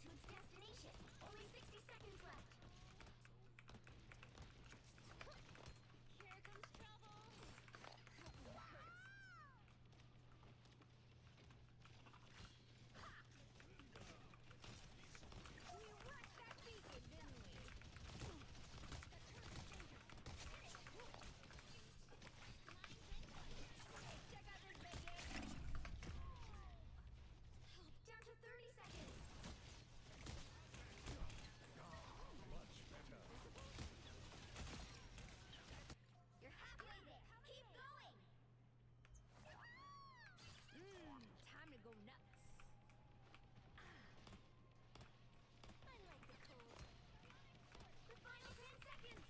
to its destination. Only 60 seconds left. Here comes trouble. We rushed that beacon, didn't we? Check out this baby. Down to 30 seconds. Much better. You're halfway there. Keep going. Time to go nuts. I like the cold. The final 10 seconds.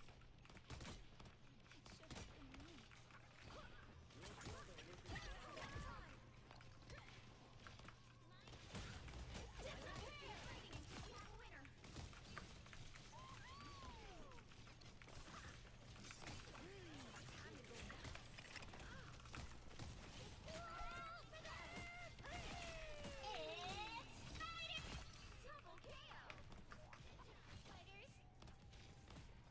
It should have been me.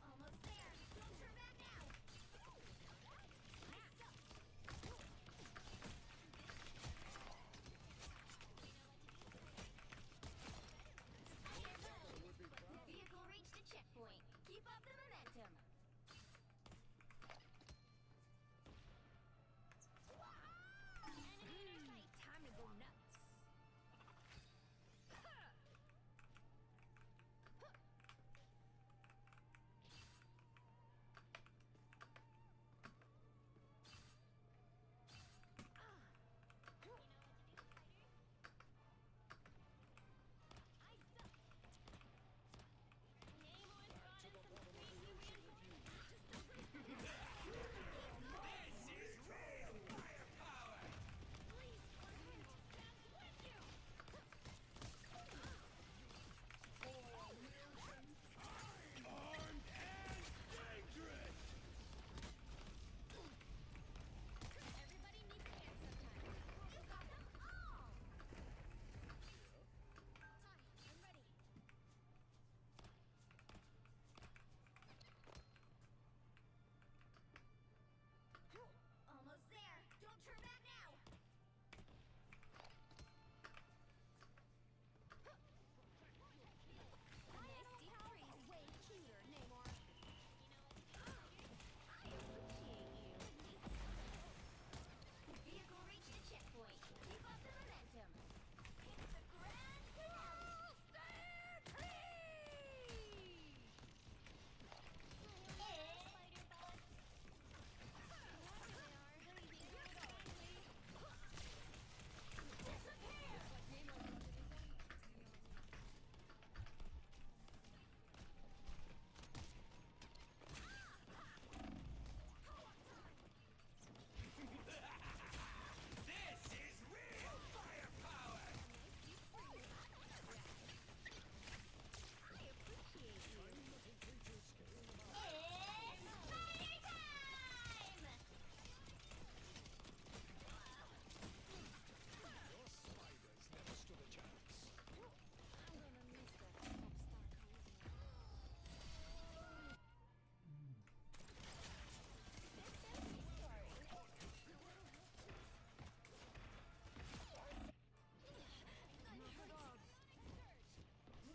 Almost there. Don't turn back now. The vehicle reached a checkpoint. Keep up the momentum. Time to go nuts. This is real firepower! Armed and dangerous! Everybody needs a hand sometimes. You got them all. Sorry, I'm ready. Almost there. Don't turn back now. Nice deep freeze. Way cuter, Namor. I appreciate you. The vehicle reached a checkpoint. Keep up the momentum. It's a grand finale. Spider bullets. This is real firepower! I appreciate you. It's spider time! Your spiders never stood a chance. I'm gonna miss that pop star cozy.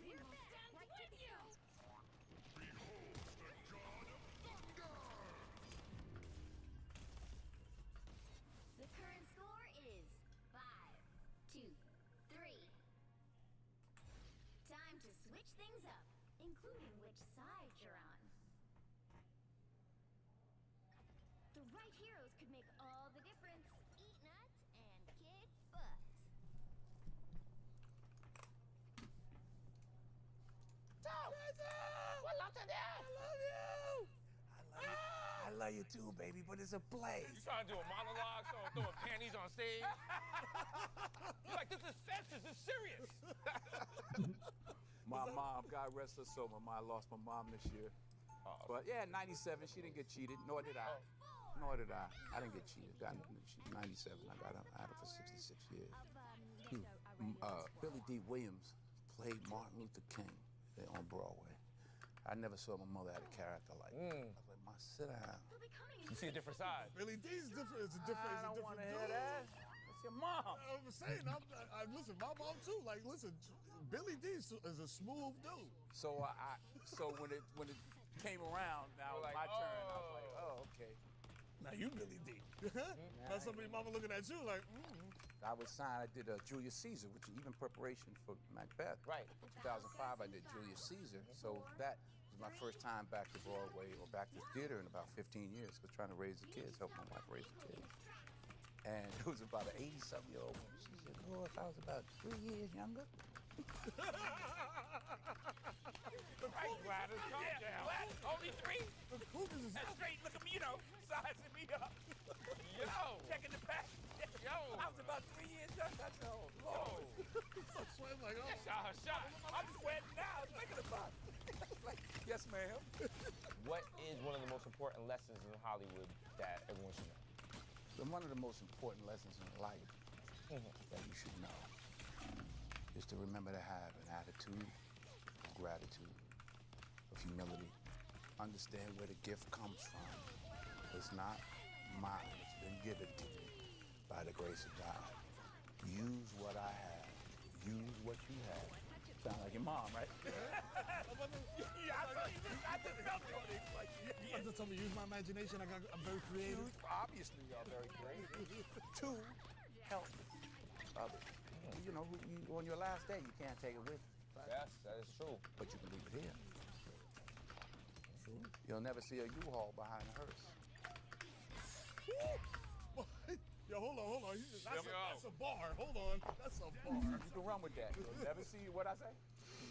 We're back right with you! Behold the god of thunder! The current score is 5-2-3. Time to switch things up, including which side you're on. The right heroes could make all the difference. Eat nuts and kick butt. I love you too, baby, but it's a play. You trying to do a monologue, throwing panties on stage? You're like, this is senseless, this is serious. My mom, God rest her soul, my mom lost my mom this year. But yeah, 97, she didn't get cheated, nor did I. Nor did I. I didn't get cheated. She's 97, I had her for 66 years. Billy D. Williams played Martin Luther King on Broadway. I never saw my mother had a character like that. I was like, Ma, sit down. They'll be coming in You see a different side. Billy D's different. It's a different. I don't It's a want different to hear that. It's your mom. I'm saying, listen, my mom too. Like, listen, Billy D is a smooth dude. So so when it came around, now You're like, my turn. I was like, oh, okay. Now you Billy D. Now somebody mama looking at you like, I was signed. I did Julius Caesar, which is even preparation for Macbeth. Right. In 2005, I did Julius Caesar. So that was my first time back to Broadway or back to theater in about 15 years. Was trying to raise the kids, help my wife raise the kids. And it was about an 80-something-year-old woman. She said, "Oh, if I was about 3 years younger." Right, Gladys, calm down. Gladys, only 3? the Cougars is That's straight. Look at me, sizing me up. Yo. Checking the back. Yo. I was about 3 years younger. I said, "Oh, Lord." so sweating like, oh. Shot. I'm sweating now thinking about it. Like, yes, ma'am. What is one of the most important lessons in Hollywood that everyone should know? And one of the most important lessons in life that you should know is to remember to have an attitude of gratitude, of humility. Understand where the gift comes from. It's not mine. It's been given to me by the grace of God. Use what I have. Use what you have. Sound like your mom, right? Yeah, I just felt it. Like, You have to tell me, use my imagination. I'm very creative. Obviously, you're very creative. 2, help others. You know, on your last day, you can't take it with you. Yes, that is true. But you can leave it here. You'll never see a U-Haul behind a hearse. Yo, hold on. That's a bar. Hold on. That's a bar. You can run with that. You'll never see what I say.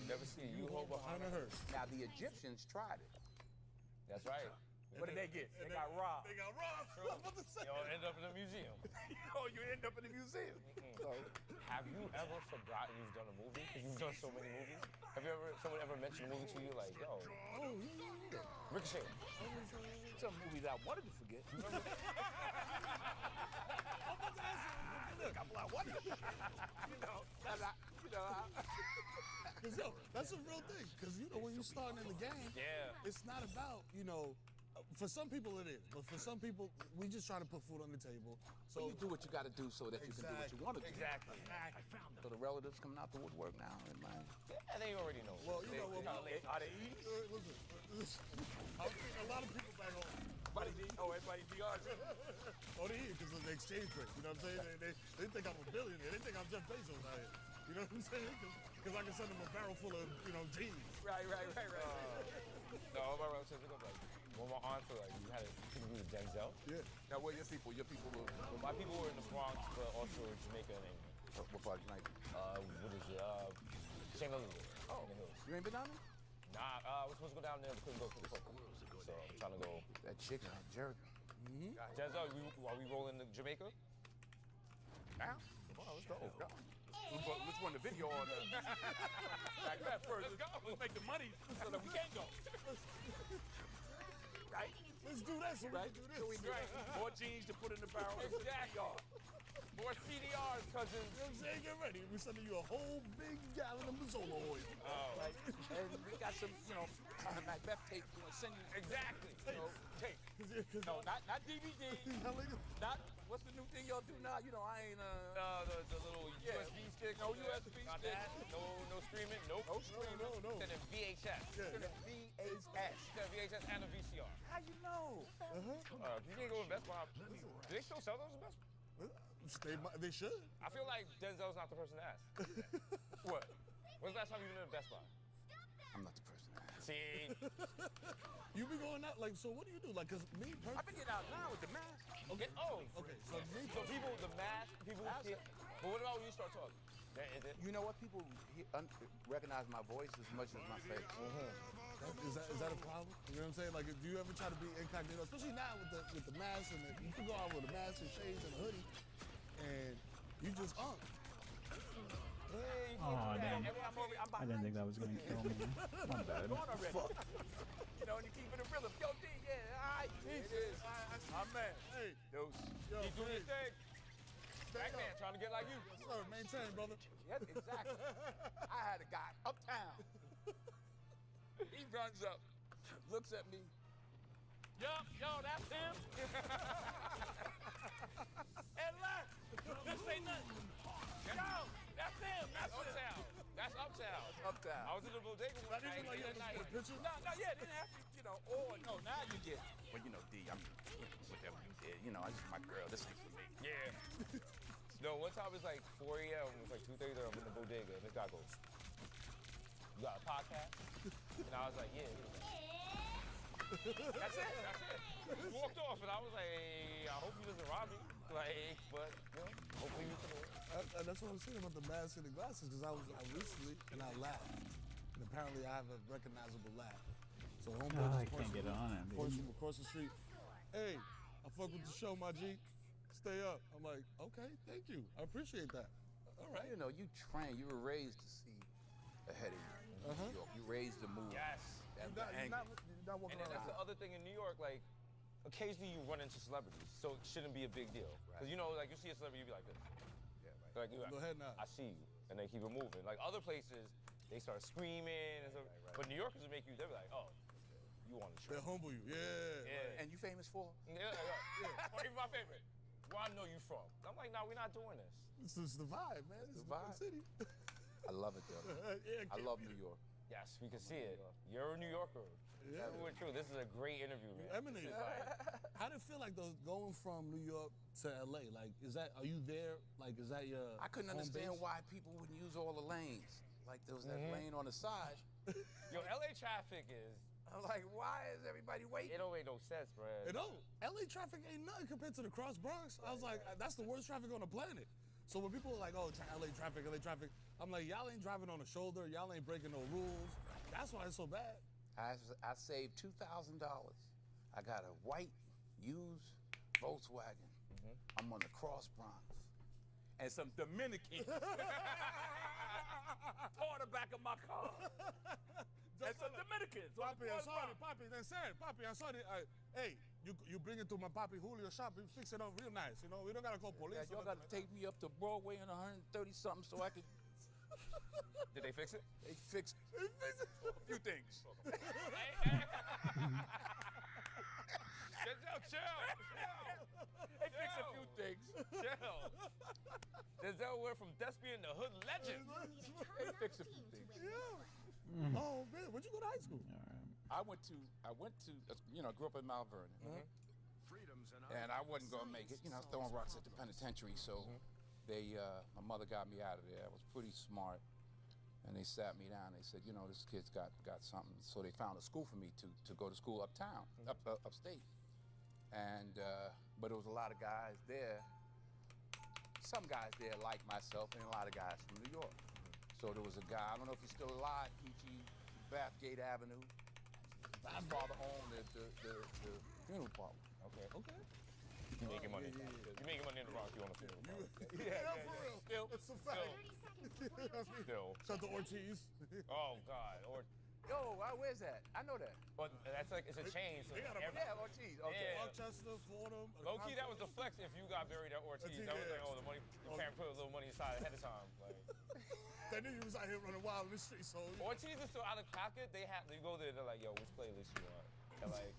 You never seen a U-Haul behind a hearse. Now, the Egyptians tried it. That's right. What did they get? They got robbed. They got robbed. I was about to say. You'll end up in a museum. Oh, you end up in a museum. So, Have you ever forgotten you've done a movie? Because you've done so many movies. Have someone ever mentioned a movie to you like, yo, Oh, yeah. Ricochet? some movies I wanted to forget. Because, yo, that's a real thing. Because, when you're starting in the game, Yeah. it's not about, for some people it is. But for some people, we just trying to put food on the table. So So you do what you got to do so that you can do what you want to do. Exactly. So the relatives coming out the woodwork now, and man, Yeah, they already know. Well, you know what? are they eating? Listen, I'm seeing a lot of people back home. Everybody DRs. Oh, they eat because of the exchange rate. You know what I'm saying? They think I'm a billionaire. They think I'm Jeff Bezos out here. You know what I'm saying? Because I can send them a barrel full of, jeans. Right. No, all my relatives look like one of my aunts were like, you couldn't do with Denzel. Yeah. Now, where your people? Your people were. My people were in the Bronx, but also in Jamaica and England. What part of United? What is it? St. Elizabeth. Oh, in the hills. you ain't been down there? Nah, we're supposed to go down there, but couldn't go to the football. So I'm trying to go. That chicken, that jerk. Denzel, are we rolling to Jamaica? Now? Come on, let's go. Which one? The video on back that first. Let's make the money so that we can go. Right? Let's do that so we Right? can do this. So we need more jeans to put in the barrel. Exactly. More CDRs, cousins. You know what I'm saying? Get ready. We're sending you a whole big gallon of Mazola oil. Right? And we got some, Macbeth tape. We're gonna send you Exactly. tape. Cause No, not DVD. Not what's the new thing y'all do now? I ain't The little Yeah. USB stick. No USB Not stick. that. No streaming. Nope. No streaming. No. Send a VHS. Yeah. VHS. Send a VHS and a VCR. How you know? You can go in Best Buy. Do they still sell those in Best Buy? They should. I feel like Denzel's not the person to ask. What? When's the last time you've been in Best Buy? I'm not the person. See, You be going out, so what do you do? Cause me personally. I've been getting out now with the mask. Okay. Oh. Okay, so me so people, the mask, people. But what about when you start talking? You know what? People recognize my voice as much as my face. Is that a problem? You know what I'm saying? Do you ever try to be incognito, especially now with the mask and you can go out with a mask and shades and a hoodie, and you just Hey, Oh, damn. I'm I didn't think that was gonna kill me. My bad. Going already. And you keep it a rhythm. Yo, D, yeah, all right. It is. I'm man. Hey, Dose. yo, Keep doing your thing. Stay Back man, up. trying to get like you. Sir, maintain, brother. Yes, exactly. I had a guy uptown. He runs up, looks at me. Yo, that's him. And left. Just say nothing. Yo, that's him. That's uptown. That's uptown. Uptown. I was in the bodega one Not even like you had a picture? No, yeah, didn't have to, or no, now you get. Well, D, I mean, whatever you did, I just my girl. This ain't for me. Yeah. No, one time it was like 4 a.m. It was like 2:30. I'm in the bodega, and this guy goes, "You got a podcast?" And I was like, "Yeah." He was like, that's it. He walked off, and I was like, hey, "I hope he doesn't rob me." Like, but hopefully you can. That's what I'm saying about the mask and the glasses, because I recently and I laughed, and apparently I have a recognizable laugh. So homeboy I just can't get on it, points dude. from across the street. Hey, I fuck with the show, my G. Stay up. I'm like, okay, thank you. I appreciate that. All right. You were raised to see ahead of you. New York. You raised to move. Yes. You're not walking And then that's around. the other thing in New York, like, occasionally you run into celebrities, so it shouldn't be a big deal. Because, like, you see a celebrity, you be like this. Yeah, right. Like, you're Go like, ahead now. I see you. And they keep it moving. Like, other places, they start screaming and stuff. Right. But New Yorkers will make you, they'll be like, oh, you want to They show. humble you. Yeah. Yeah. And you famous for? Yeah. Or even my favorite. Where I know you from. I'm like, nah, we're not doing this. It's the vibe, man. It's the the vibe. vibe. City. I love it, though. Yeah, I love New York. Yes, we can see it. You're a New Yorker. Yeah. That's true. This is a great interview, man. Eminent. How did it feel like though going from New York to LA? Like, are you there? Like, is that your I couldn't home understand base? why people wouldn't use all the lanes. Like, there was that lane on the side. Yo, LA traffic is, I'm like, why is everybody waiting? it don't make no sense, bro. You know, LA traffic ain't nothing compared to the cross Bronx. I was like, that's the worst traffic on the planet. So when people are like, oh, LA traffic, I'm like, y'all ain't driving on a shoulder. Y'all ain't breaking no rules. That's why it's so bad. I saved $2,000. I got a white used Volkswagen. I'm on the cross Bronx. And some Dominican tore the back of my car. And some Dominicans. Papi, I'm sorry, Papi. Then said, Papi, I'm sorry. Hey, you bring it to my Papi Julio shop. We fix it up real nice. We don't gotta call police. Yeah, y'all got to take me up to Broadway and 130 something so I could. Did they fix it? They fixed a few things. Chill. They fixed a few things. Chill. Denzel went from thespian to hood legend. They fixed a few things. Yeah. Oh man, where'd you go to high school? I went to, grew up in Mount Vernon. Freedoms And I wasn't gonna make it. I was throwing rocks at the penitentiary, so my mother got me out of there. I was pretty smart. And they sat me down. They said, this kid's got something. So they found a school for me to go to school uptown, upstate. And but there was a lot of guys there. Some guys there like myself, and a lot of guys from New York. So there was a guy, I don't know if he's still alive, Peachy, Bathgate Avenue. His father owned the funeral parlor. Okay. Okay. You making money. You making money in the Bronx, you on the funeral parlor. Yeah, for real. Still. It's a fact. 30 seconds. Still. Shout out to Ortiz. Oh, God. Yo, where's that? I know that. But that's like, it's a chain. So They got a- every- Yeah, Ortiz. Okay. Yeah. Rochester, Fordham. Low-key, that was the flex if you got buried at Ortiz. That was like, oh, the money, your parent put a little money aside ahead of time. Like, They knew you was out here running wild in the street, so. Ortiz is still out of pocket. They go there, they're like, yo, which playlist you want? And like,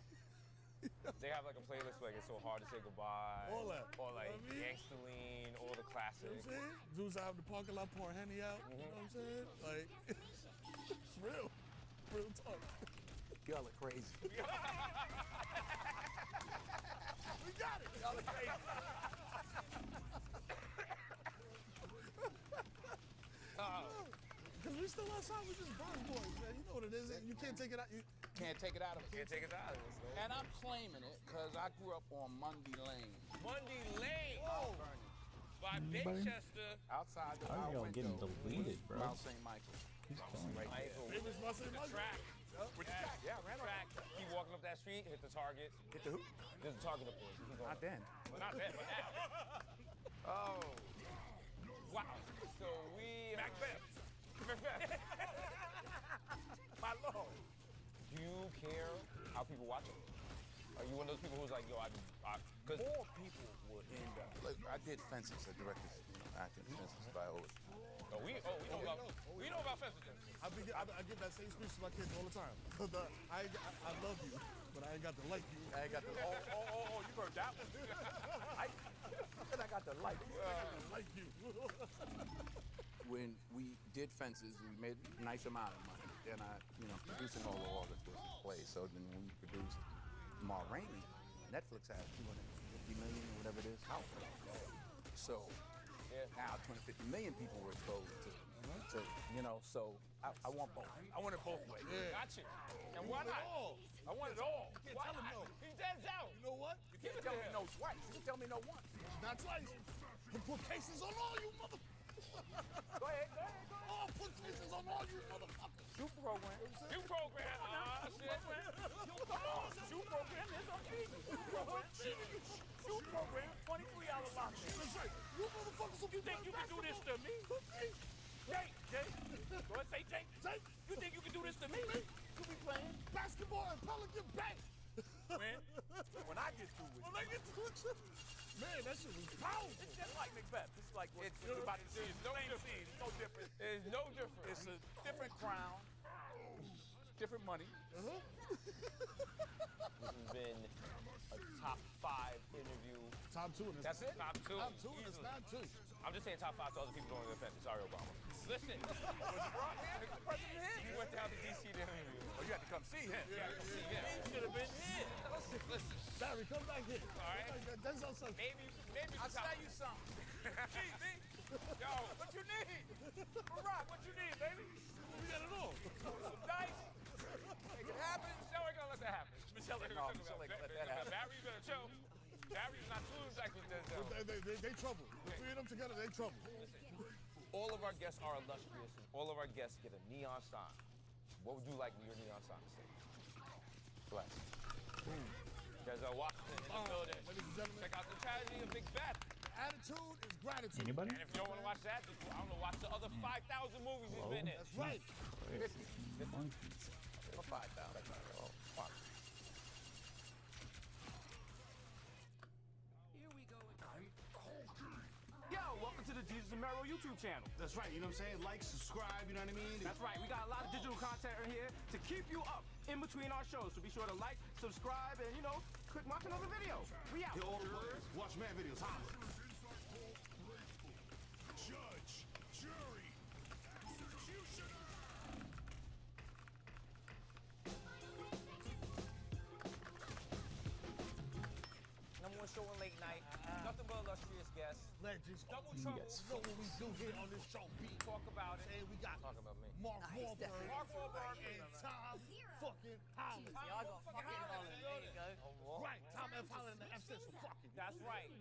they have like a playlist like It's So Hard to Say Goodbye. All that. Or like You know what I mean? Gangsta Lean, all the You know classics. what I'm saying? Dudes out in the parking lot pouring Henny out. You know what I'm saying? Like, it's real. Real talk. Y'all are crazy. We got it. Y'all are crazy. Because we still outside, we just Bronx boys, man. You know what it is. You can't take it out. Can't take it out of me. Can't take it out of us, though. And I'm claiming it because I grew up on Mundy Lane. Monday Lane by Anybody? Baychester. Outside the How are y'all getting deleted, bro? Mount St. Michael. He's killing me. Right there. Famous Muscle The track. With the track. Yeah, I ran Track. Keep walking up that street, hit the Target. Hit the hoop. There's a Target up there. You can go Not up. then. Well, not then, but now. Oh. Wow. So we. Macbeth. My lord. Do you care how people watch it? Are you one of those people who's like, yo, 'Cause- more people would end up. Like I did fences, I directed, acting fences by always. We know about fences. I give that same speech to my kids all the time. I love you, but I ain't got to like you. I ain't got the you heard that one. I got the light. Like you. When we did fences, we made a nice amount of money. Then producing all the August was in play. So then when we produced Ma Rainey, Netflix has 250 million or whatever it is. So now 250 million people were exposed to so I want both. I want it both ways. Yeah. Got you. And why not? I want it all. You can't Why tell him not? no. He dead out. You know what? You can't tell me no twice. You can tell me no once. Not twice. He'll put cases on all you motherfuckers. Go ahead. Oh, put cases on all you motherfuckers. Shoot program. You program. Shit. Come on. Shoot program. There's no cheating. Shoot program. 23-hour lockdown. That's right. You motherfuckers will You think you can do this to me? Jake. Go ahead, say Jake. Jake. You think you can do this to me? You be playing Basketball and Pelican Bay. when I get through with When I get to it, man, that shit was powerful. It's just like Macbeth. It's like what you're about to see. It's no different. It's no different. It's no different. It's a different crown, different money. This has been a top 5 interview. Top 2 in this. That's it? Top 2. Top 2 in this. Easily. Not 2. I'm just saying top 5 so other people don't get offended. Sorry, Obama. Listen. You went down to D.C. to interview. Oh, you had to come see him. You should have been here. Listen. Barry, come back here. All right. Denzel something. Maybe I'll tell you something. Gee, B. Yo, What you need? Barack, what you need, baby? We got it all. Some dice. Make it happen. Michelle ain't gonna let that happen. Michelle ain't No, gonna Michelle ain't gonna let that that happen. Barry, you better chill. Barry's not too exactly Denzel. They trouble. The 3 of them together, they trouble. All of our guests are illustrious, and all of our guests get a neon sign. What would you like your neon sign to say? Bless. Denzel Washington in the building. Ladies and gentlemen, Check out the tragedy of Big Bad. attitude is gratitude. Anybody? And if you don't want to watch that, just, I don't know, watch the other 5,000 movies he's been in. That's right. 50. Monkeys. For 5,000. Oh, fuck. Here we go. Yo, welcome to the Jesus and Mero YouTube channel. That's right, you know what I'm saying? Like, subscribe, you know what I mean? That's right, we got a lot of digital content in here to keep you up in between our shows. So be sure to like, subscribe, and click watch another video. We out. Hit all the buttons. Watch mad videos. Holla. Judge, jury, executioner. Number 1 show in late night. Nothing but illustrious guests. Legends. Double trouble. Yes. Know what we do here on this show. Talk about it. And we got Talk about me. Mark Wahlberg. Mark Wahlberg. And Tom fucking Holland. I got fucking Holland. There you go. Right, Tom F. Holland and the F. fucking. That's right.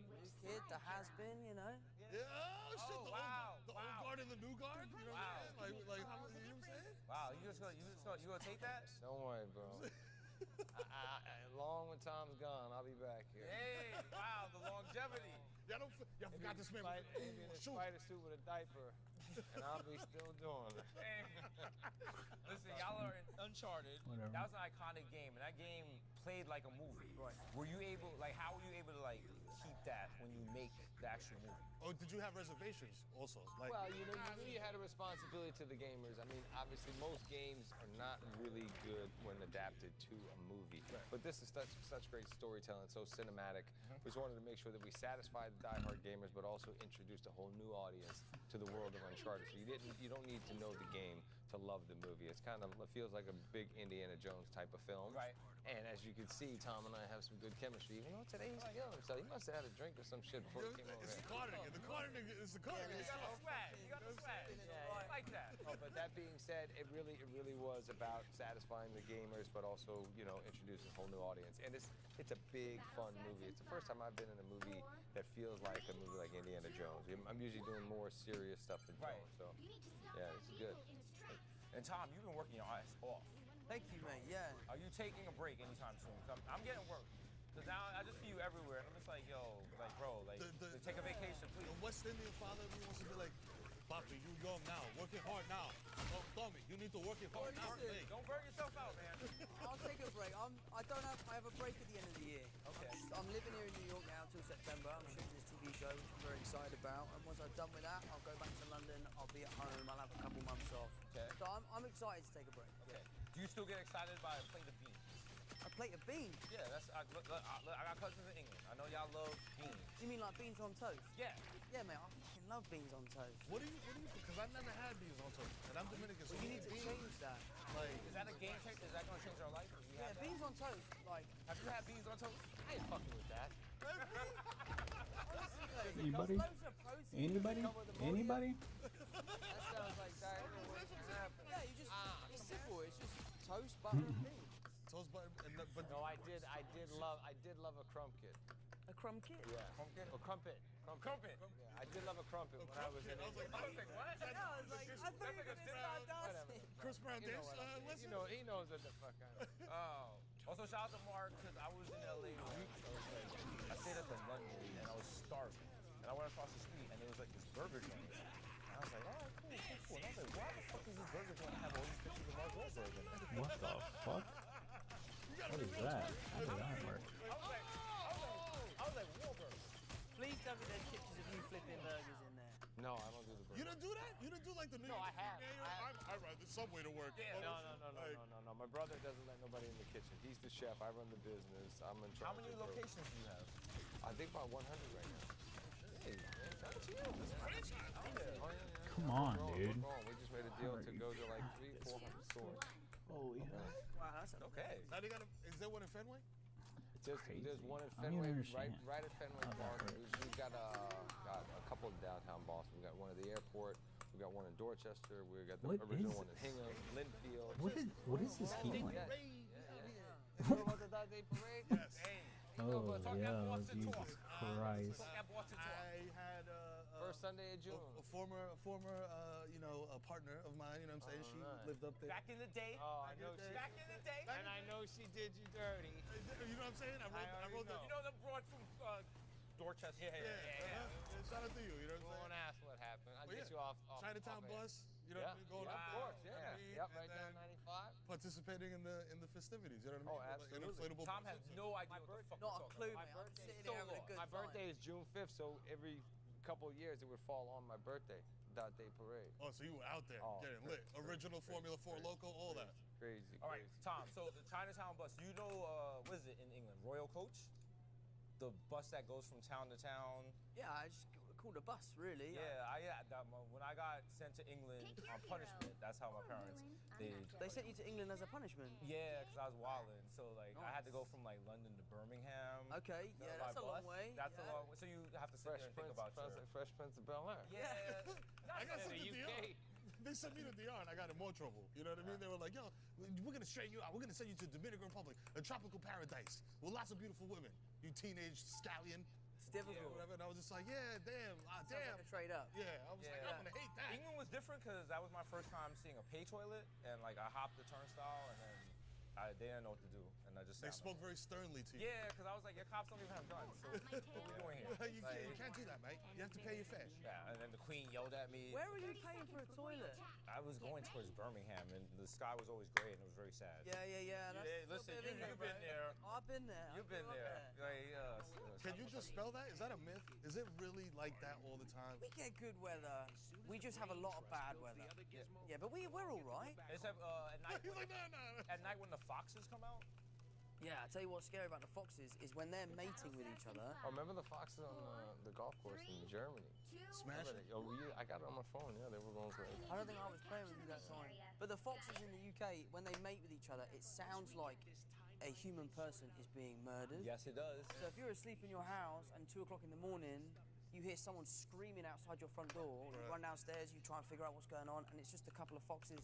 Kid, the has been, Yeah, oh, shit. Oh, The wow, old guard and the new guard. You know Wow. what I'm saying? Like, how many, you know what I'm saying? Wow, you gonna take that? Don't worry, bro. Long when Tom's gone, I'll be back here. Hey, wow, the longevity. Y'all forgot this man. Maybe in a Shoot. spider suit with a diaper, and I'll be still doing it. Hey. Listen, y'all are in Uncharted. Whatever. That was an iconic game, and that game played like a movie. Right. Were you able, how were you able to keep that when you make the actual movie? Oh, did you have reservations also? Like, Well, you knew you had a responsibility to the gamers. I mean, obviously, most games are not really good when adapted to a movie. Right. But this is such great storytelling, so cinematic. We just wanted to make sure that we satisfied the diehard gamers, but also introduced a whole new audience to the world of Uncharted. So you don't need to know the game to love the movie. It feels like a big Indiana Jones type of film. Right. And as you can see, Tom and I have some good chemistry. Even though today he's feeling himself, he must have had a drink or some shit before he came over it's here. the Carter nigga. The Carter nigga is the Carter nigga. You got the swag. You got the swag. I like that. Oh, but that being said, it really was about satisfying the gamers, but also introducing a whole new audience. And it's a big fun movie. It's the first time I've been in a movie that feels like a movie like Indiana Jones. I'm usually doing more serious stuff than Right. Jones, so yeah, it's good. And Tom, you've been working your ass off. Thank you, mate. Yeah. Are you taking a break anytime soon? 'Cause I'm getting work. Because now I just see you everywhere, and I'm just like, yo, bro, The- take a vacation, please. The West Indian father, he wants to be like, Papi, you young now. Working hard now. Oh, Tommy, you need to work it hard now. listen. Hey. Don't burn yourself out, man. I'll take a break. I have a break at the end of the year. Okay. I'm living here in New York now till September. I'm shooting this TV show, which I'm very excited about. And once I've done with that, I'll go back to London. I'll be at home. I'll have a couple months off. Okay. So I'm excited to take a break. Okay. Do you still get excited by a plate of beans? A plate of beans? Yeah, that's look, I got cousins in England. I know y'all love beans. You mean like beans on toast? Yeah. Yeah, man, I fucking love beans on toast. What do you, because I've never had beans on toast. And I'm Dominican, so You need to change that. Like, Is that a game changer? Is that gonna change our life? Have you Yeah, had that? beans on toast, like, Have you had beans on toast? I ain't fucking with that. honestly, like, Anybody? loads of protein. Anybody? Come with ammonia. Anybody? That sounds like diarrhea waiting to happen. Yeah, you just, it's simple. It's just toast, butter, and beans. toast butter, but No, I did love a crumpet. A crumb kit? Yeah. Or crumpet. Crumpet. Yeah, I did love a crumpet when I was in I was like, I was like, what? Yeah, I was like, I thought you were going to start dancing. Chris Brown You know dance, what I mean. listen. He knows what the fuck I know. Oh. Also, shout out to Mark, because I was in LA a week. I stayed at the London, and I was starving. And I went across the street, and there was like this burger joint. And I was like, all right, cool. And I was like, why the fuck is this burger joint have all these pictures of Mark Wahlberg in it? What the fuck? What is that? How did that work? I was like, Wahlberg. Please tell me there's pictures of you flipping burgers in there. No, I don't do the burger. You don't do that? You don't do like the New No, York I have. I ride the subway to work. Yeah. No. My brother doesn't let nobody in the kitchen. He's the chef. I run the business. I'm in charge. How many of the burger. locations do you have? I think about 100 right now. Hey, shout out to you. Oh, yeah. Come on, We're dude. growing. We just made a deal to go to like 300-400 stores. Holy hell. Wow, that's Okay. Now they got is there one in Fenway? There's one in I don't Fenway, understand right at Fenway how that Park. works. We've got a couple in downtown Boston. We got one at the airport. We got one in Dorchester. We got the What original is- one in Hingham, Linfield. What is this healing? Yeah. You know about the Day Parade? Yes. Oh, Talk that yeah, Boston Jesus talk. Christ. Talk that Boston talk. I had First Sunday of June. a former a partner of mine, you know what I'm saying? She nice. lived up there. Back in the day. Oh, I know she. Back in the day. And I know she did you dirty. You know what I'm saying? I wrote that. You know the broad from Dorchester. Yeah. Shout out to you, you know You what I'm won't saying? ask what happened. I'll Well, get yeah. you off. Chinatown off air. bus, you know what I mean? Going Yeah, up of there. course, yeah. you know what I mean? Yep, And right down then 95. participating in the festivities, you know what I mean? Oh, absolutely. An inflatable Tom has bus. no idea what the fuck not we're a talking clue, about. mate. I'm sitting so here having a long. good My time. birthday is June 5th, so every couple of years it would fall on my birthday. Day Parade. Oh, so you were out there Oh, getting crazy, lit. Original Formula 4 local, all that. Crazy. All right, Tom. So the Chinatown bus. You know, what is it in England? Royal Coach, the bus that goes from town to town. Yeah, I just called a bus, really. When I got sent to England Pick your on punishment, that's how my parents They sent you to England as a punishment. Yeah, because I was wilding. So like I had to go from like London to Birmingham. Okay, yeah, by that's a long bus. way. That's yeah. a long way. So you have to sit Fresh there and think Prince, about sounds like Fresh Prince of Bel Air. Yeah. I got In sent the to UK. DR. They sent me to DR and I got in more trouble. You know what I mean? They were like, yo, we're gonna straighten you out. We're gonna send you to Dominican Republic, a tropical paradise with lots of beautiful women. You teenage scallion. It's difficult. Or whatever. And I was just like, yeah, damn, Sounds damn. like a trade up. Yeah, I was like, I'm gonna hate that. England was different because that was my first time seeing a pay toilet, and like I hopped the turnstile, and then they didn't know what to do, and I just They sat spoke there. very sternly to you. Yeah, because I was like, your cops don't even have guns. So what are we doing here? You can't do that, mate. You have to pay your fare. Yeah, and then the Queen yelled at me. Where were you paying for a toilet? I was going towards Birmingham, and the sky was always gray, and it was very sad. Yeah. That's Yeah, a little listen, bit of you've England, been bro. there. I've been there. You've I been grew up there. Like, Can you dispel that? Is that a myth? Is it really like that all the time? We get good weather. We just have a lot of bad weather. Yeah, but we're all right. Except at night. He's like, no. At night when the foxes come out. Yeah, I tell you what's scary about the foxes is when they're mating with each other. Oh, remember the foxes on the golf course in Germany? Smash it. Oh, I got it on my phone. Yeah, they were going crazy. I don't think I was playing with you that time. But the foxes in the UK, when they mate with each other, it sounds like a human person is being murdered. Yes, it does. So if you're asleep in your house and 2 o'clock in the morning, you hear someone screaming outside your front door, you run downstairs, you try and figure out what's going on, and it's just a couple of foxes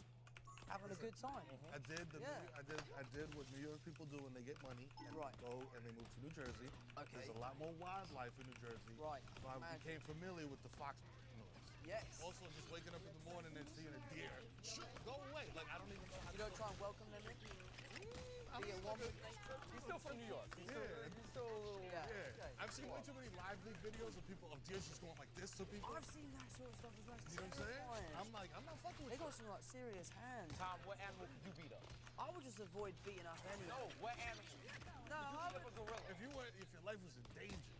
having a good time. I did what New York people do when they get money and Right. go and they move to New Jersey. Okay. There's a lot more wildlife in New Jersey. Right. So I Imagine. became familiar with the fox noise. Yes. Also, just waking up in the morning and seeing a deer. Shit, go away. Like, I don't even know how You don't try and welcome them in? Be at one with nature? He's still from New York. He's still a little. Yeah. Yeah. Okay. I've seen way too many live leak videos of people, of deers just going like this to people. I've seen that sort of stuff as well. You know what I'm saying? Terrifying. I'm like, I'm not fucking They with got you. some like serious hands. Tom, what animal could you beat up? I would just avoid beating up anyone. No, what animal? No, I If would, a gorilla. If your life was in danger,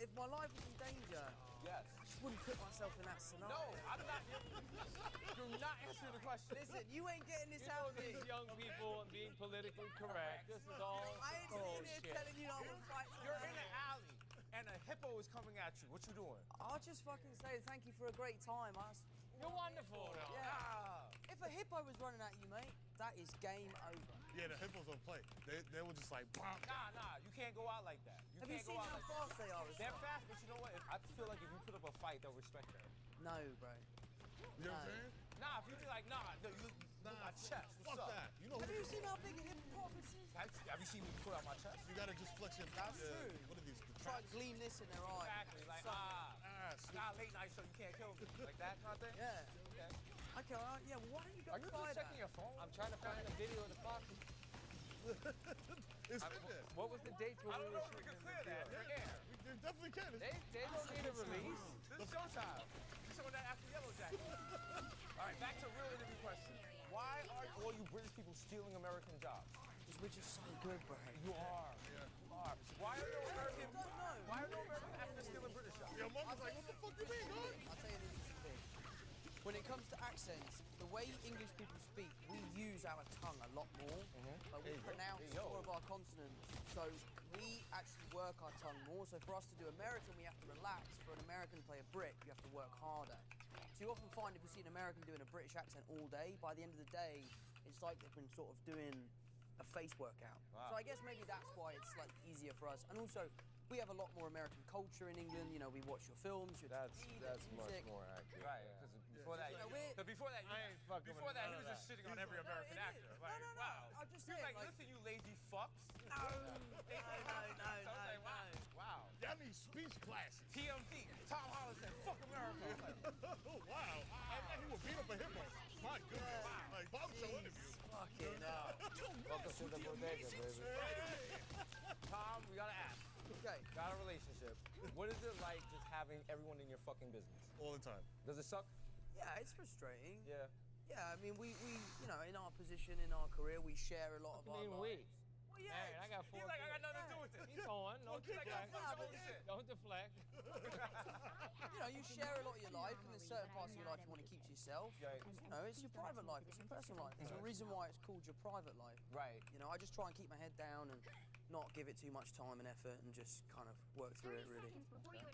if my life was in danger, Yes. I just wouldn't put myself in that scenario. No, I'm not. You're not answering the question. Listen, you ain't getting this You out know of me. these young people and being politically correct. This is all I ain't sitting here bullshit. telling you I will fight. You're in an alley and a hippo is coming at you. What you doing? I'll just fucking say thank you for a great time. You're wonderful. Yeah. If a hippo was running at you, mate, that is game over. yeah, the hippos don't play. They were just like, bonk. Nah. You can't go out like that. Have you can't seen go out how like fast they are? as They're well? fast, but you know what? I feel like if you put up a fight, they'll respect that. No, bro. You know what I'm saying? Nah, if you be like, no, you my chest. What's Fuck up? that. You know Have who you seen how big a hippopotamus is? Have you seen me put out my chest? You gotta just flex your. That's true. What are these? The Try traps? to gleam this in their eye. Exactly. Like, sweet. nah, late night show, you can't kill me. Like that kind of thing? Yeah. Okay. Okay, all right, yeah, well, why don't you go Are you try just that? checking your phone? I'm trying to find a video of the fox. It's in there. What was the date when I we don't know were if we shooting can this clear that. video? For air. They definitely can. They don't need a release. This is showtime. You showing that after Yellow Jacket. All right, back to real interview question. Why are all you British people stealing American jobs? Because we're just so good, bro. You are. Yeah. You are. Why are no American? don't know. Why are no American actors stealing British jobs? Your mom was like, what the fuck you mean, dog? I'll tell you an interesting thing. When it comes to accents, the way English people speak, we use our tongue a lot more. Like we pronounce more of our consonants. So we actually work our tongue more. So for us to do American, we have to relax. For an American to play a Brit, you have to work harder. So you often find if you see an American doing a British accent all day, by the end of the day, it's like they've been sort of doing a face workout. Wow. So I guess maybe that's why it's like easier for us. And also, we have a lot more American culture in England. You know, we watch your films, your That's TV, their much music. more accurate. Right. Yeah. Before that, You know, we're- before that, I ain't fucking before with that, he none was of just that. shitting on every American it is. actor. No, Like, no, no. wow. I'm just He was saying, like, like- listen, you lazy fucks. No, no. So I was like, wow. Y'all need speech classes. TMD. Tom Holland said, fuck America. I was like, Oh, wow. And he would beat up a hippo. My goodness. Like, Bob show interview. Fucking hell. Welcome to the bodega, baby. Tom, we gotta ask. Okay. Got a relationship. What is it like just having everyone in your fucking business? All the time. Does it suck? Yeah, it's frustrating. Yeah. Yeah, I mean, we you know, in our position, in our career, we share a lot of our lives. Well, yeah. Man, I got 4 He's like, I got kids. nothing to do with it. Keep going. Don't He's like, deflect. fuck your own shit. Don't deflect. You know, you share a lot of your life, and there's certain parts of your life you want to keep to yourself. Right. You know, it's your private life, it's your personal life. There's a reason why it's called your private life. Right. You know, I just try and keep my head down and not give it too much time and effort and just kind of work through it, really.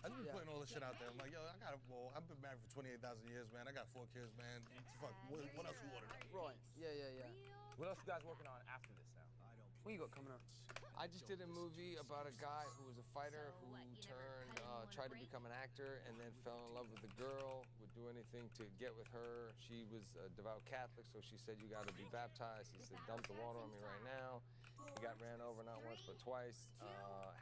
I just been putting all this shit out there. I'm like, yo, I've been married for 28,000 years, man. I got 4 kids, man. Fuck, what else you want to know? Right, yeah. What else you guys working on after this now? What you got coming up? I just did a movie about a guy who was a fighter who turned, tried to become an actor and then fell in love with a girl, would do anything to get with her. She was a devout Catholic, so she said, you got to be baptized. He said, dump the water on me right now. He got ran over not once but twice.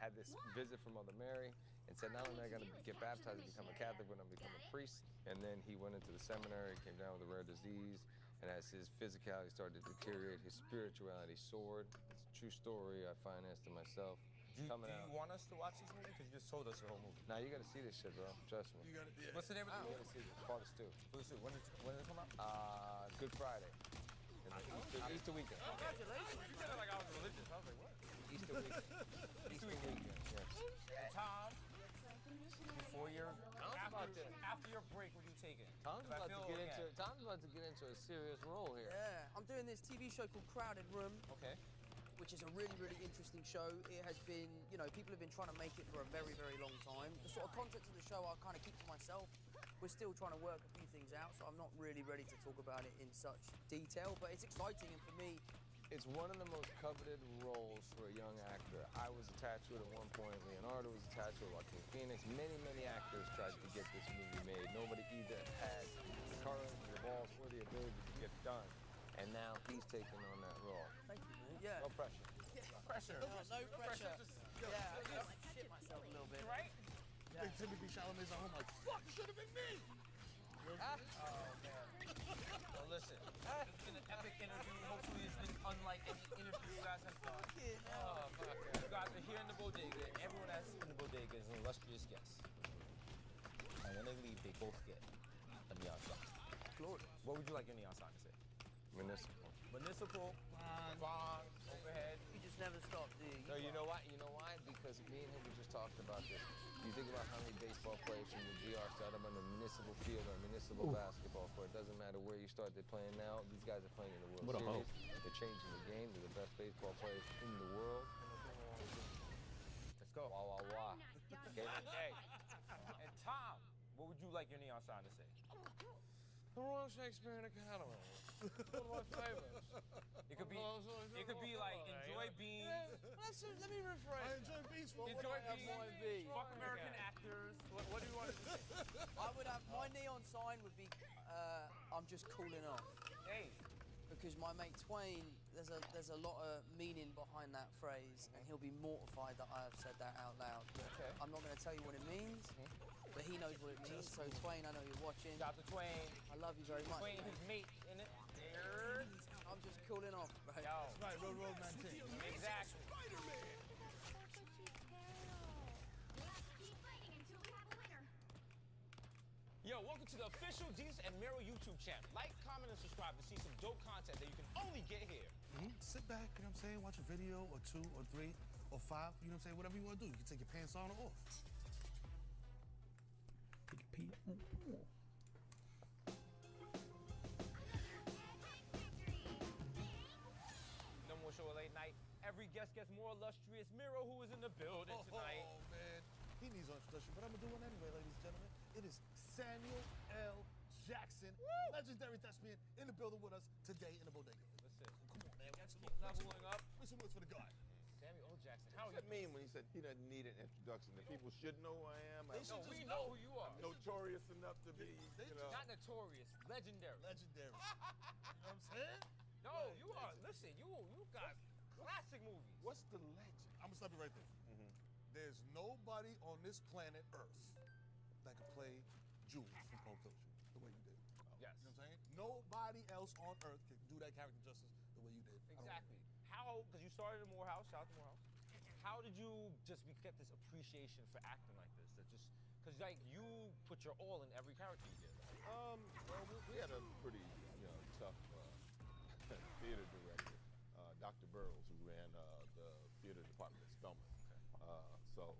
Had this visit from Mother Mary and said, not only am I going to get baptized and become a Catholic, but I'm going to become a priest. And then he went into the seminary, came down with a rare disease, and as his physicality started to deteriorate, his spirituality soared. It's a true story. I financed it myself. Do Coming you out. want us to watch this movie? Because you just told us the whole movie. Now you got to see this shit, bro. Trust me. You got it. Yeah. What's the name of the You movie? got to see this. Father Stew. When did it come out? Good Friday. And then Easter weekend. Congratulations. You said it like I was religious. I was like, what? Easter weekend. Easter weekend. Yes. Tom, before your about to- after your break, what are you taking? Tom's about to get into a serious role here. Yeah, I'm doing this TV show called Crowded Room, Okay. which is a really, really interesting show. It has been, you know, people have been trying to make it for a very, very long time. The sort of contents of the show I'll kind of keep to myself. We're still trying to work a few things out, so I'm not really ready to talk about it in such detail, but it's exciting, and for me, It's one of the most coveted roles for a young actor. I was attached to it at one point. Leonardo was attached to it. Joaquin Phoenix. Many, many actors tried to get this movie made. Nobody either had the courage, the balls, or the ability to get it done. And now he's taking on that role. thank you, man. Yeah. No pressure. Pressure. No pressure. Yeah, I just shit myself a little bit. Right? Big Timothy Chalamet's at home like, fuck, it should have been me. You know what listen. It's been an epic interview. Hopefully, it's been unlike any interview you guys have done. Oh, fuck. You guys are here in the bodega. Everyone that's in the bodega is an illustrious guest. And when they leave, they both get a neon sign. Glorious. What would you like your neon sign to say? Municipal. Municipal, bond, overhead. You just never stop, do you? No, you know why? You know why? Because me and him we just talked about this. You think about how many baseball players from the GR started on the municipal field or municipal basketball court. It doesn't matter where you start. They're playing now. These guys are playing in the World What a Series. hope. They're changing the game. They're the best baseball players in the world. Let's go. Wah, wah, wah. Okay. Hey, and Tom, what would you like your neon sign to say? The Royal Shakespearean Academy. One of my favorites. It could be like enjoy being. Let me rephrase. I enjoy beach. Well, what do Enjoy I have being. mine be? Fuck American actors. What do you want to say? I would have my neon sign would be I'm just cooling off. Hey, Because my mate Twain, there's a lot of meaning behind that phrase, and he'll be mortified that I have said that out loud. Okay. I'm not going to tell you what it means, but he knows what it means. So Twain, I know you're watching. shout out to Twain. I love you very much. Twain, his mate in it. There. I'm just cooling off, bro. Yo. Right, Road 19. Exactly. Keep fighting until we have a winner. Yo, welcome to the official Jesus and Mero YouTube channel. Like, comment, and subscribe to see some dope content that you can only get here. Sit back, you know what I'm saying? Watch a video or 2 or 3 or 5, you know what I'm saying? Whatever you want to do. You can take your pants on or off. Take a pee. No more show late night. Every guest gets more illustrious. Mero, who is in the building tonight. Oh, man. He needs an introduction, but I'm going to do one anyway, ladies and gentlemen. It is Samuel L. Jackson, legendary thespian, in the building with us today in the bodega. Listen, Come on, man. We got some keep leveling up. Make some words for the guy. Samuel L. Jackson. How does it mean when he said he doesn't need an introduction? That people should know who I am? They should No, just we know who you are. Notorious enough to be, They you know. Not notorious, legendary. Legendary. You know what I'm saying? No, you are. Listen, you got classic movies. What's the legend? I'm going to stop you right there. There's nobody on this planet Earth that can play Jules from Pulp Fiction the way you did. Yes. You know what I'm saying? Nobody else on Earth can do that character justice the way you did. I don't Exactly. How? Because you started in Morehouse. Shout out to Morehouse. How did you just get this appreciation for acting like this? That just because like you put your all in every character you did. Right? Well, we had a pretty, tough theater director, Dr. Burroughs, who ran the theater department at Spelman. So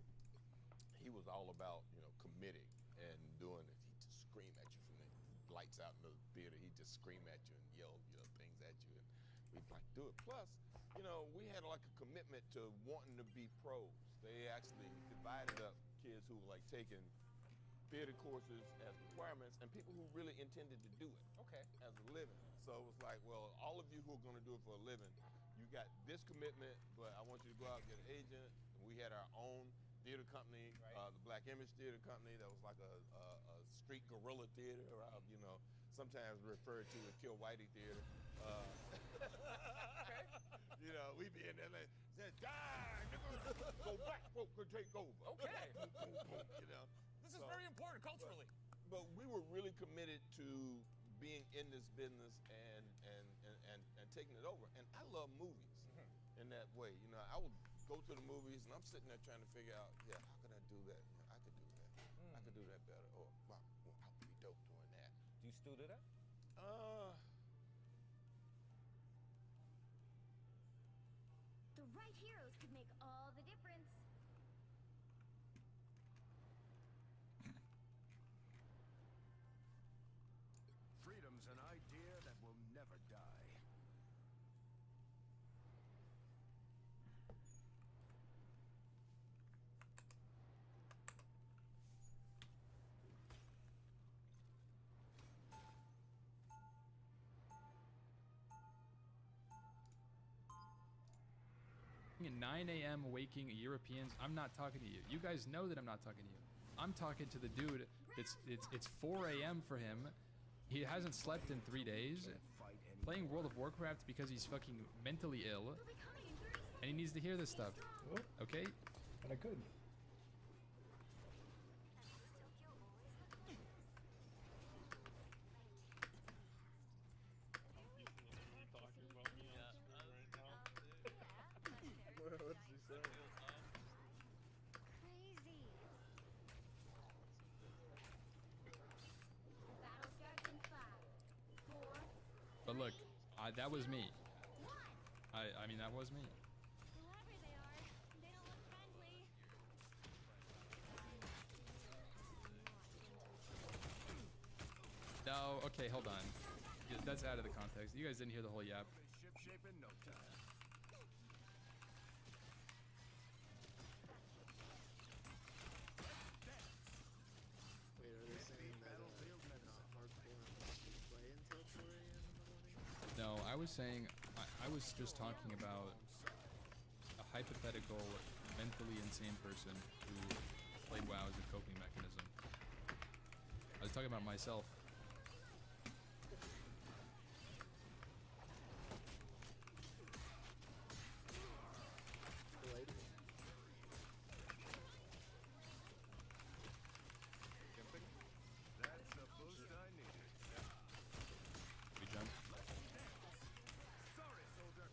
he was all about, committing and doing it. He'd just scream at you from the lights out in the theater. He'd just scream at you and yell, things at you, and we'd like do it. Plus, we had like a commitment to wanting to be pros. They actually divided up kids who were like taking theater courses as requirements and people who really intended to do it Okay. as a living. So it was like, well, all of you who are going to do it for a living, you got this commitment, but I want you to go out and get an agent. We had our own theater company, Right. the Black Image Theater Company, that was like a street guerrilla theater, or sometimes referred to as Kill Whitey Theater. Okay. We'd be in there like, die, nigga, go back, take over. Okay. Boom, boom, boom, This is very important culturally. But we were really committed to being in this business and taking it over. And I love movies in that way. I would go to the movies and I'm sitting there trying to figure out, how could I do that? I could do that. I could do that better. Or wow, I would be dope doing that. Do you still do that? The right heroes could make all the difference. Freedom's an idea that will never die. At 9 a.m. waking Europeans, I'm not talking to you. You guys know that I'm not talking to you. I'm talking to the dude. It's 4 a.m. for him. He hasn't slept in 3 days. Playing World of Warcraft because he's fucking mentally ill. And he needs to hear this stuff. Okay? But I could. That was me. I mean, that was me. Whoever they are, they don't look friendly. No, okay, hold on. That's out of the context. You guys didn't hear the whole yap. Ship shape in no time. Wait, are they saying that not hardcore play until 4 a.m. in the morning? No, I was saying, I was just talking about a hypothetical, mentally insane person who played WoW as a coping mechanism. I was talking about myself. That's the boost I needed. We jump. Sorry, soldier.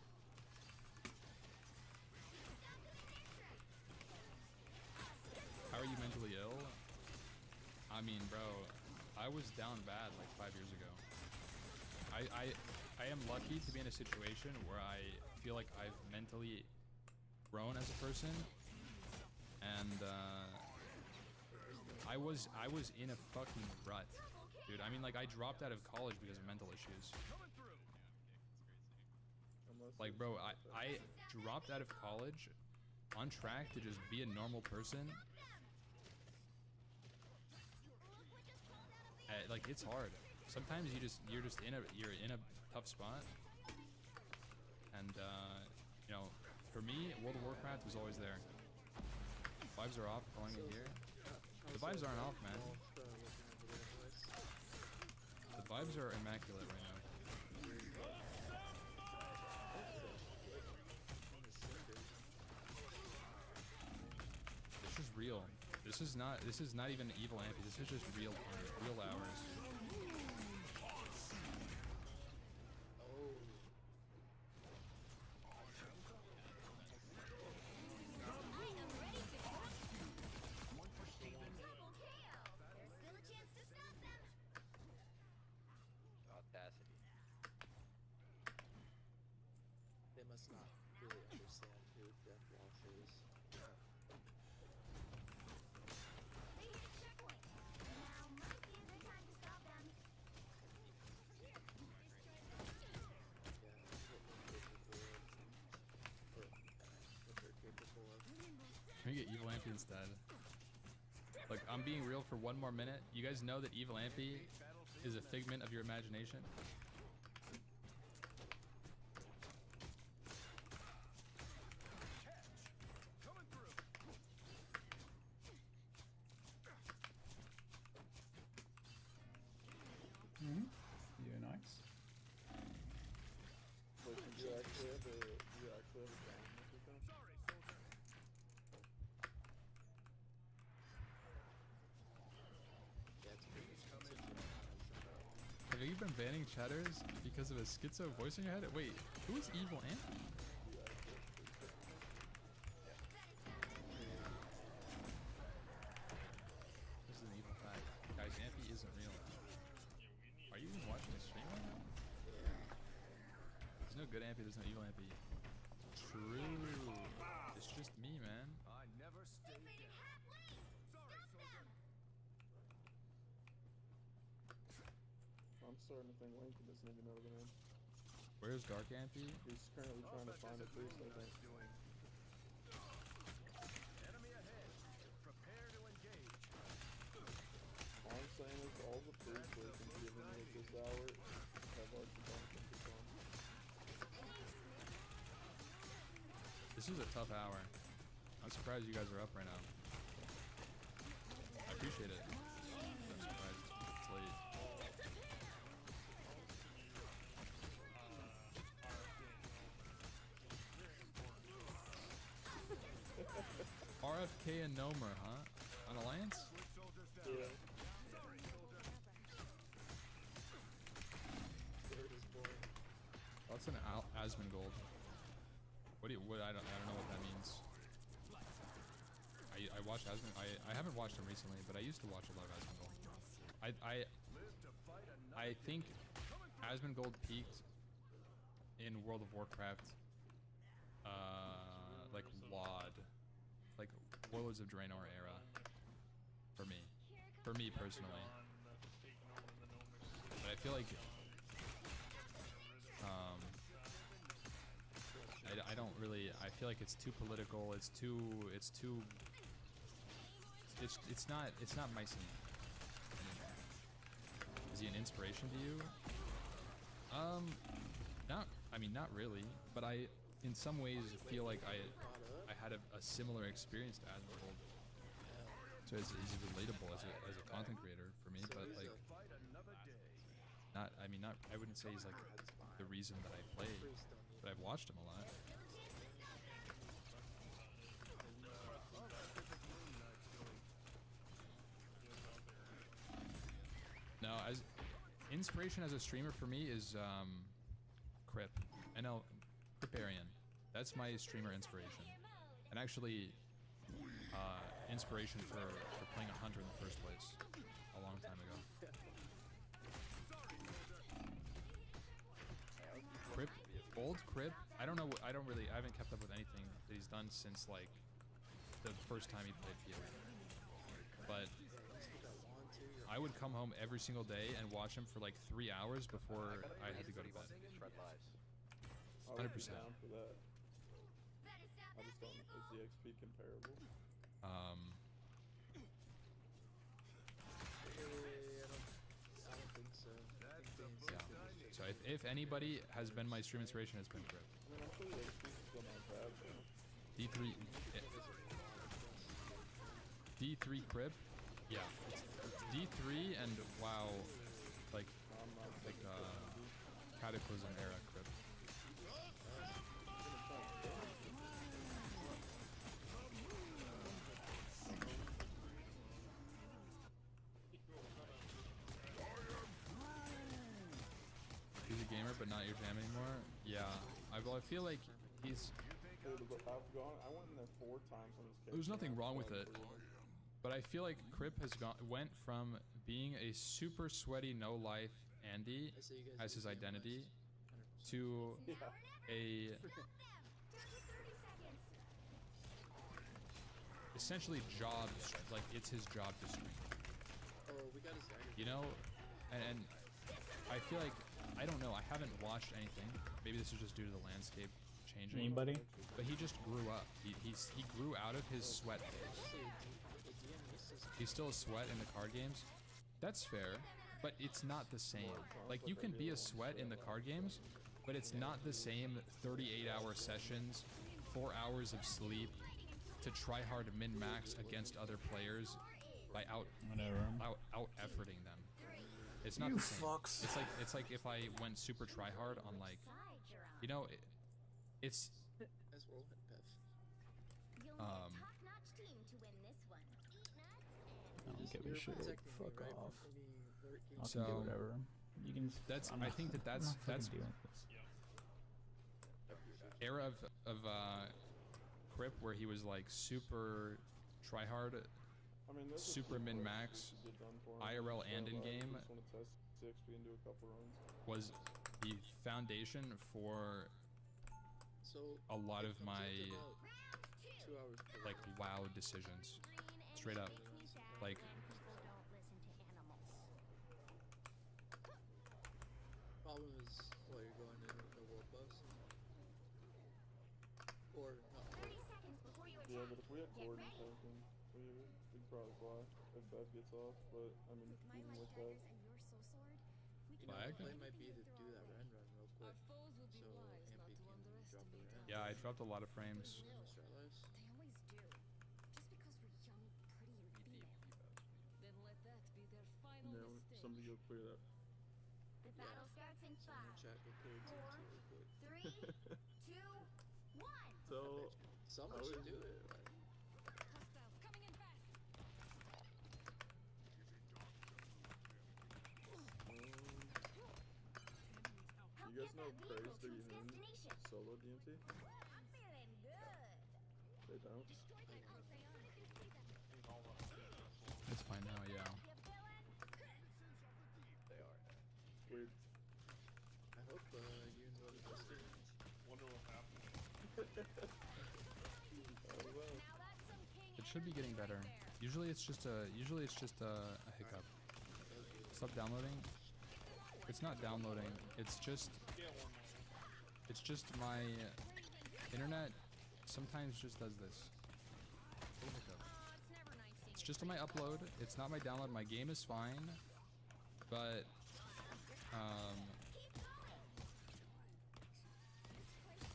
How are you mentally ill? I mean, bro, I was down bad like 5 years ago. I am lucky to be in a situation where I feel like I've mentally grown as a person, and I was in a fucking rut, dude. I mean, like, I dropped out of college because of mental issues. Like, bro, I dropped out of college on track to just be a normal person. Like, it's hard. Sometimes you're just in a tough spot, and you know, for me, World of Warcraft was always there. Vibes are off, calling it here. The vibes aren't off, man. The vibes are immaculate right now. This is real. This is not even evil ampy. This is just real time, real hours. Audacity. They must not really understand who Death Wash is. Can we get Evil Ampy instead? Look, I'm being real for one more minute. You guys know that Evil Ampy is a figment of your imagination? You're nice. Wait, did you actually have a game with them? Yeah, it's pretty expensive. Have you been banning chatters because of a schizo voice in your head? Wait, who is Evil Ampy? This is an evil fact. Guys, Ampy isn't real. Are you even watching the stream right now? There's no good Ampy, there's no evil Ampy. True. It's just me, man. I never stayed down. Sorry, soldier. I'm starting to think Lincoln doesn't even know the name. Where's Dark Ampy? He's currently trying to find a priest, I think. Enemy ahead. Prepare to engage. All I'm saying is all the priests they can give me at this hour have already done something on. This is a tough hour. I'm surprised you guys are up right now. I appreciate it. I'm surprised it's late. RFK and Nomer, huh? On Alliance? Yeah. Oh, that's an Asmongold. I don't know what that means. I watched Asmon. I haven't watched him recently, but I used to watch a lot of Asmongold. I think Asmongold peaked in World of Warcraft, like WoD, like Warlords of Draenor era, for me personally. But I feel like I don't really. I feel like it's too political. It's not my scene anymore. Is he an inspiration to you? Not really. But I, in some ways, feel like I had a similar experience to Admiral. So he's relatable as a content creator for me. But like, I wouldn't say he's like the reason that I played. But I've watched him a lot. No, as inspiration as a streamer for me is Crip. I know Criparian. That's my streamer inspiration. And actually inspiration for playing a hunter in the first place a long time ago. Crip, old Crip. I don't know. I haven't kept up with anything that he's done since like the first time he played Field. But I would come home every single day and watch him for like 3 hours before I had to go to bed. 100%. For that. I just don't. Is the XP comparable? I don't think so. Yeah. So if anybody has been my stream inspiration, it's been Crip. I mean, I'm sure the XP is still not bad, though. D3 Crip. Yeah. D3 and WoW, like Cataclysm era Crip. He's a gamer, but not your jam anymore. Yeah, I feel like he's. I've gone. I went in there 4 times on this. There's nothing wrong with it. But I feel like Crip went from being a super sweaty, no life Andy as his identity to a essentially job, like it's his job to stream. Oh, we got his dagger. You know, and I feel like I don't know. I haven't watched anything. Maybe this is just due to the landscape changing. Anybody? But he just grew up. He grew out of his sweat phase. He's still a sweat in the card games. That's fair, but it's not the same. Like, you can be a sweat in the card games, but it's not the same 38-hour sessions, 4 hours of sleep, to try hard to min-max against other players by out efforting them. It's not the same. Fucks. It's like if I went super try hard on like, you know, it's. As well, Beth. I don't give a shit. Fuck off. I So can do whatever. You can. That's. I'm I not- think I'm that's not fucking dealing with this. era of Crip where he was like super try hard, I mean, there's a super few min quests max, you get done for him. IRL So, and in I game just wanna test CXP and do a couple runs. was the foundation for So a lot it of comes my up to about 2 hours per like WoW decisions. Straight up, like problem is what you're going in with the world bus. Or not. Yeah, but if we had Gordon taken, we'd probably fly if Bev gets off. But I mean, even with that, You know, Flag? the play might be to do that run real quick. So Ampy can drop a run. yeah, I dropped a lot of frames. Strat lives. no, somebody go clear that. The battle starts in Someone in 5, chat go clear it real quick. 3, 2, 1. So someone should do it. Like, You guys know Praise 3 Hoon solo DMT? I'm feeling good. They don't. It's fine now, yeah. Weird. I hope you enjoyed this game. It should be getting better. Usually it's just a hiccup. Stop downloading. It's not downloading. It's just my internet sometimes just does this. Little hiccup. It's just on my upload. It's not my download. My game is fine, but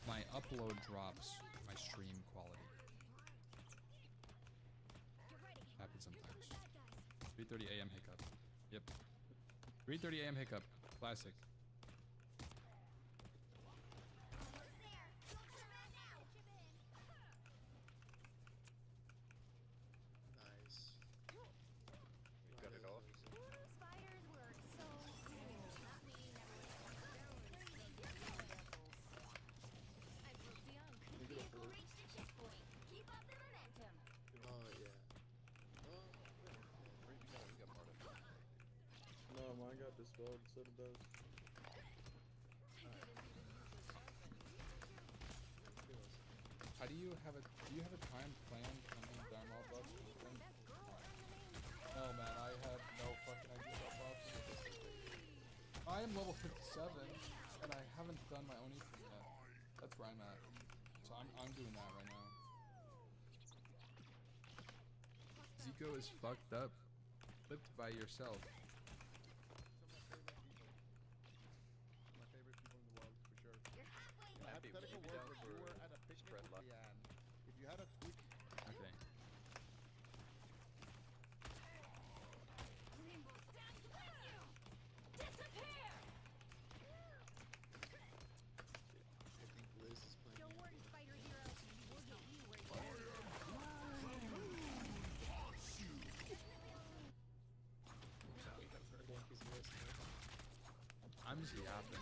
my upload drops my stream quality. Happens sometimes. 3:30 a.m. hiccup. Yep. 3:30 a.m. hiccup. Classic. Nice. You got it all? Spiders were so cool. Not me, never Vehicle reached a checkpoint. Keep up the momentum. Oh yeah. Oh. Where'd you go? You got part of it. No, mine got dispelled, so it does. How do you have a time planned on the Dharma buffs? Oh man, I have no fucking idea about buffs. I am level 57 and I haven't done my own thing yet. That's where I'm at. So I'm doing that right now. Zico is fucked up. Flipped by yourself. My favorite people in the world, for sure. Happy would you be down for spread luck? If you had a tweet. Okay. I think Liz is playing. Don't worry, Spider Hero. We'll get you where you I'm just yapping.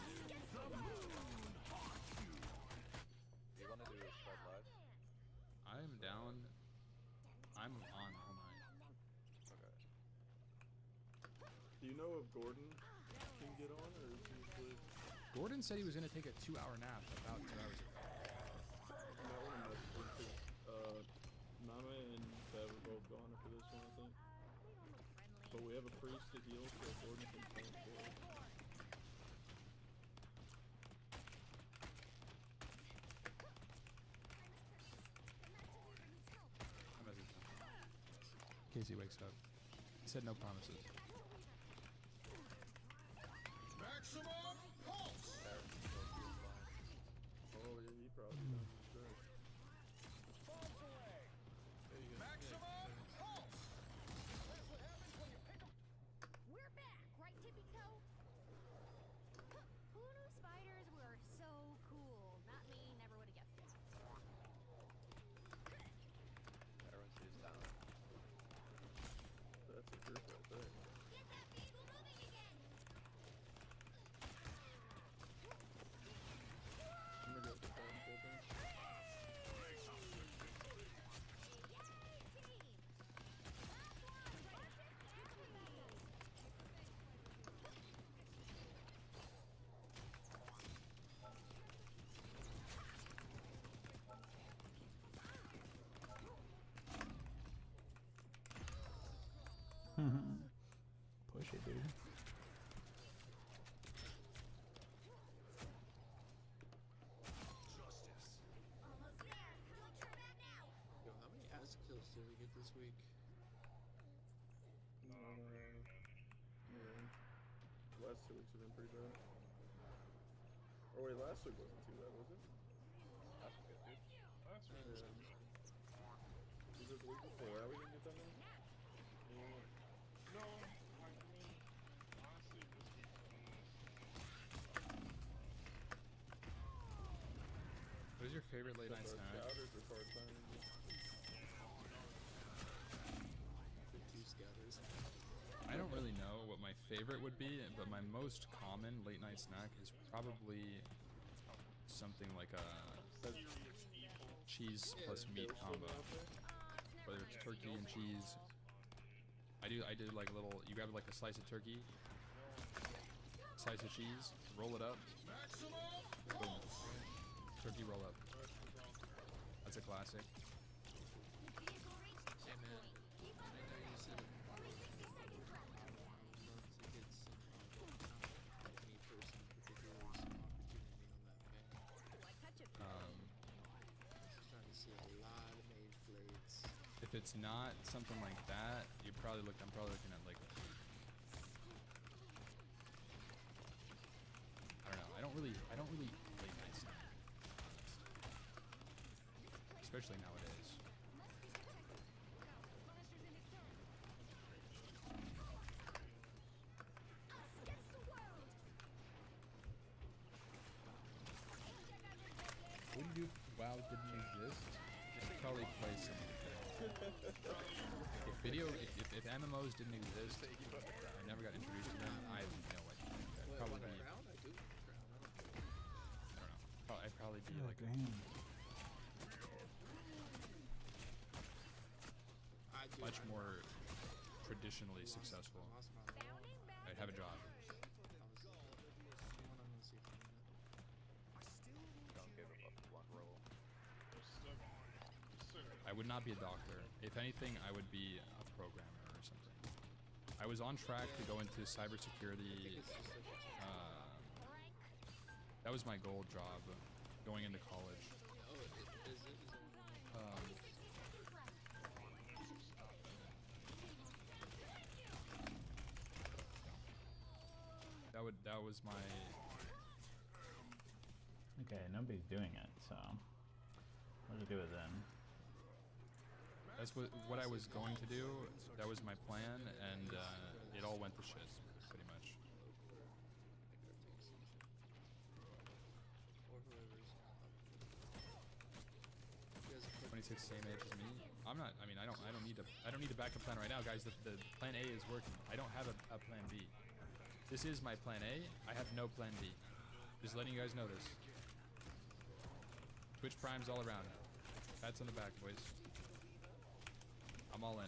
You want to do a spread live? I am down. I'm on all night. Okay. Do you know if Gordon can get on, or is he with? Gordon said he was gonna take a 2-hour nap about 2 hours ago. I might want to message him because Name and Bev are both gone for this one, I think. But we have a priest to heal, so Gordon can tank for it. I messaged him. In case he wakes up. He said no promises. Maximum pulse! Oh yeah, he probably done his best. Maximum pulse! We're back, right, Tippy Toe? Who knew spiders were so cool? Not me, never would have guessed it. Everyone sees down. That's a group right there. Get that vehicle moving again! I'm gonna go for that full thing. Push it, dude. Almost there. Don't turn back now. Yo, how many ass kills did we get this week? Yeah. Last 2 weeks have been pretty bad. Oh wait, last week wasn't too bad, was it? That's good, dude. That's right. Yeah. Was it the week before that we didn't get that many? Yeah. No, like, I mean, honestly, this week was What is your favorite late night snack? Scouters are part-time. The 2 scouters. I don't really know what my favorite would be, but my most common late night snack is probably something like a cheese plus meat combo. Whether it's turkey and cheese. I did like a little, you grab like a slice of turkey, slice of cheese, roll it up, boom. Turkey roll up. That's a classic. Hey man, I know you said it before, but I'd love to get some, not me person in particular, some opportunity on that fan. Just trying to see a lot of mage blades. If it's not something like that, I'm probably looking at like, I don't know. I don't really play Night Sniper, especially nowadays. What do you do if WoW didn't exist? You'd probably play some. If MMOs didn't exist, I never got introduced to them. I have no idea. I'd probably be. Crown? I do want Crown. I don't know. I'd probably be like. Much more traditionally successful. I'd have a job. Don't give him a blunt roll. I would not be a doctor. If anything, I would be a programmer or something. I was on track to go into cybersecurity. That was my goal job going into college. That was my. Okay, nobody's doing it, so what to do it then? That's what I was going to do. That was my plan, and it all went to shit, pretty much. 26, same age as me. I'm not. I mean, I don't need a backup plan right now, guys. The plan A is working. I don't have a plan B. This is my plan A. I have no plan B. Just letting you guys know this. Twitch Primes all around. Pats on the back, boys. I'm all in.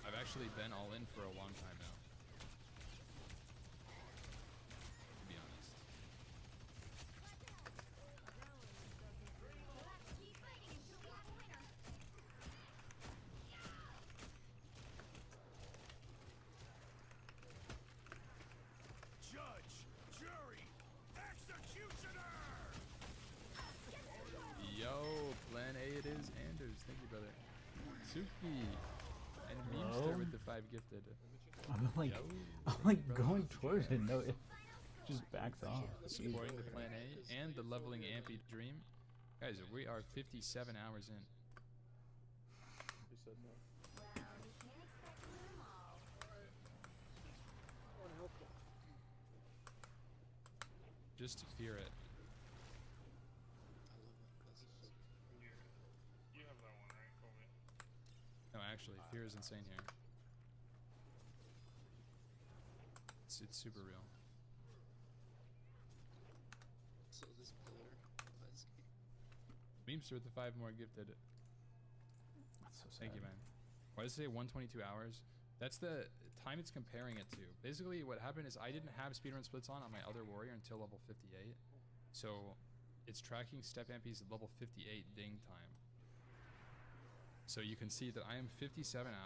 I've actually been all in for a long time now. To be honest. Judge, jury, executioner! Yo, plan A it is, Anders. Thank you, brother. Suki. And Memester with the 5 gifted. I'm like going towards it. No, it just backed off. Supporting the plan A and the leveling Ampy dream. Guys, we are 57 hours in. He said no. Just fear it. You have that one, right, Colby? No, actually, fear is insane here. It's super real. So this pillar, let's see. Memester with the 5 more gifted. That's so sad. Thank you, man. Why does it say 122 hours? That's the time it's comparing it to. Basically, what happened is I didn't have speedrun splits on my other warrior until level 58. So it's tracking Step Ampy's level 58 ding time. So you can see that I am 57 hours.